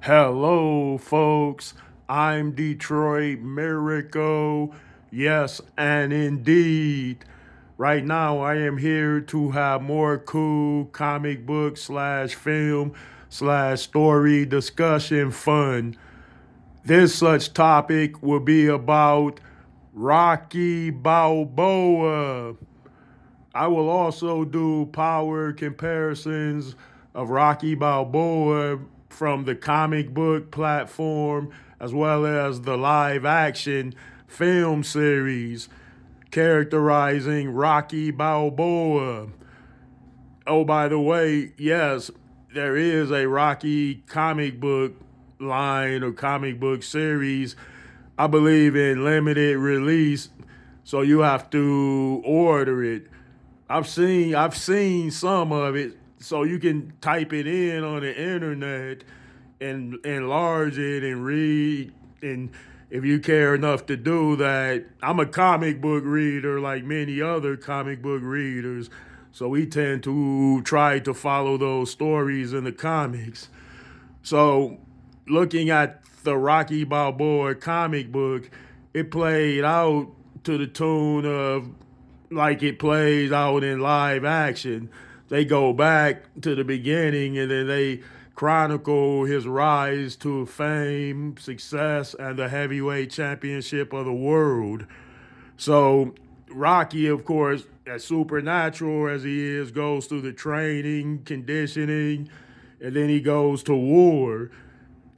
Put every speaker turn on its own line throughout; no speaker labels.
Hello, folks. I'm Detroit Miracle. Yes, and indeed. Right now, I am here to have more cool comic book slash film slash story discussion fun. This such topic will be about Rocky Balboa. I will also do power comparisons of Rocky Balboa from the comic book platform as well as the live action film series characterizing Rocky Balboa. Oh, by the way, yes, there is a Rocky comic book line or comic book series, I believe in limited release, so you have to order it. I've seen some of it, so you can type it in on the internet and enlarge it and read. And if you care enough to do that, I'm a comic book reader like many other comic book readers, so we tend to try to follow those stories in the comics. So, looking at the Rocky Balboa comic book, it played out to the tune of like it plays out in live action. They go back to the beginning and then they chronicle his rise to fame, success, and the heavyweight championship of the world. So Rocky, of course, as supernatural as he is, goes through the training, conditioning, and then he goes to war.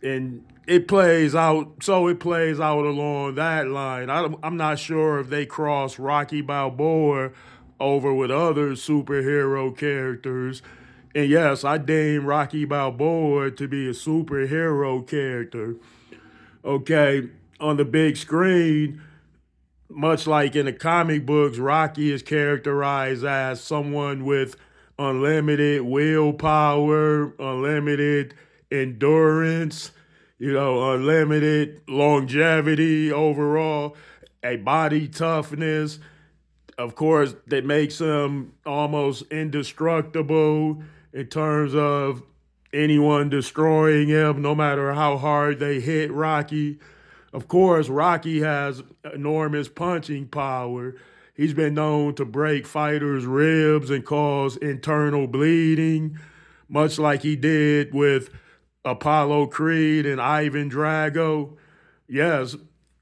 And it plays out along that line. I'm not sure if they cross Rocky Balboa over with other superhero characters. And yes, I deem Rocky Balboa to be a superhero character. Okay, on the big screen, much like in the comic books, Rocky is characterized as someone with unlimited willpower, unlimited endurance, unlimited longevity overall, a body toughness, of course, that makes him almost indestructible in terms of anyone destroying him, no matter how hard they hit Rocky. Of course, Rocky has enormous punching power. He's been known to break fighters' ribs and cause internal bleeding, much like he did with Apollo Creed and Ivan Drago. Yes,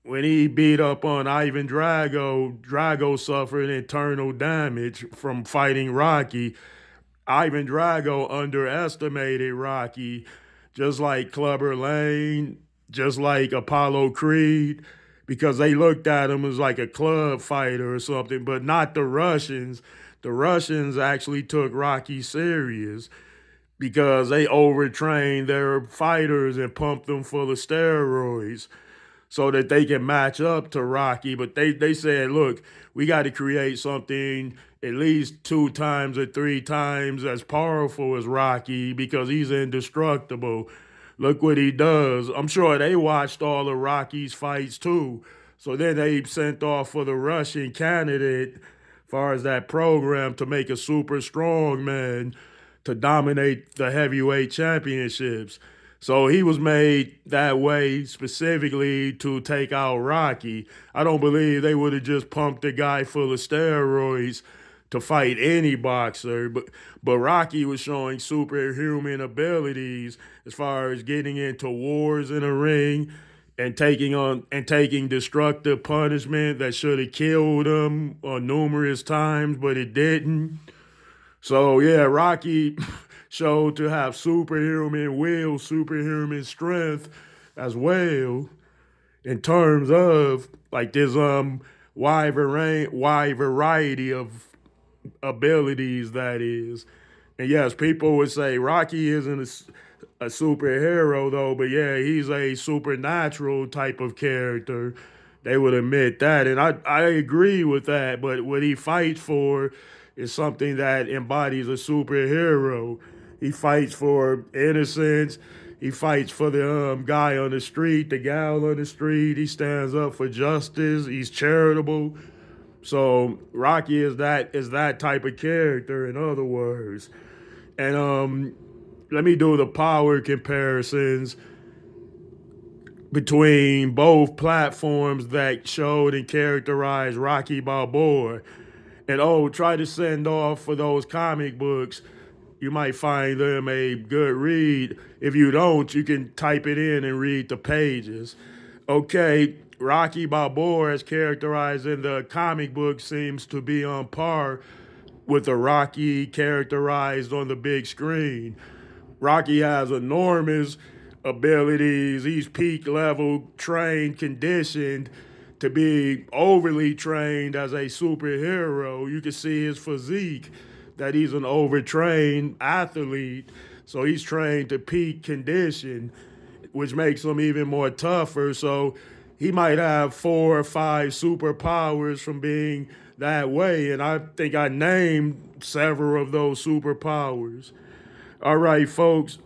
when he beat up on Ivan Drago, Drago suffered internal damage from fighting Rocky. Ivan Drago underestimated Rocky, just like Clubber Lane, just like Apollo Creed, because they looked at him as like a club fighter or something, but not the Russians. The Russians actually took Rocky serious because they overtrained their fighters and pumped them full of steroids so that they can match up to Rocky. But they said, look, we got to create something at least two times or three times as powerful as Rocky because he's indestructible. Look what he does. I'm sure they watched all of Rocky's fights too. So then they sent off for the Russian candidate, as far as that program, to make a super strong man to dominate the heavyweight championships. So he was made that way specifically to take out Rocky. I don't believe they would have just pumped a guy full of steroids to fight any boxer, but Rocky was showing superhuman abilities as far as getting into wars in a ring and taking destructive punishment that should have killed him on numerous times, but it didn't. So yeah, Rocky showed to have superhuman will, superhuman strength as well in terms of like this wide variety of abilities that is. And yes, people would say Rocky isn't a superhero though, but yeah, he's a supernatural type of character. They would admit that, and I agree with that. But what he fights for is something that embodies a superhero. He fights for innocence. He fights for the guy on the street, the gal on the street. He stands up for justice. He's charitable. So Rocky is that type of character, in other words. And let me do the power comparisons. between both platforms that showed and characterized Rocky Balboa. And oh, try to send off for those comic books. You might find them a good read. If you don't, you can type it in and read the pages. Okay, Rocky Balboa, as characterized in the comic book, seems to be on par with the Rocky characterized on the big screen. Rocky has enormous abilities. He's peak level, trained, conditioned to be overly trained as a superhero. You can see his physique, that he's an overtrained athlete. So he's trained to peak condition, which makes him even more tougher. So he might have 4 or 5 superpowers from being that way. And I think I named several of those superpowers. All right, folks.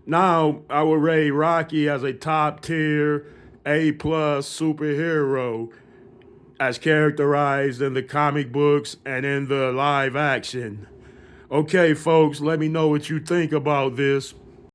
Now I would rate Rocky as a top tier A plus superhero as characterized in the comic books and in the live action. Okay, folks, let me know what you think about this.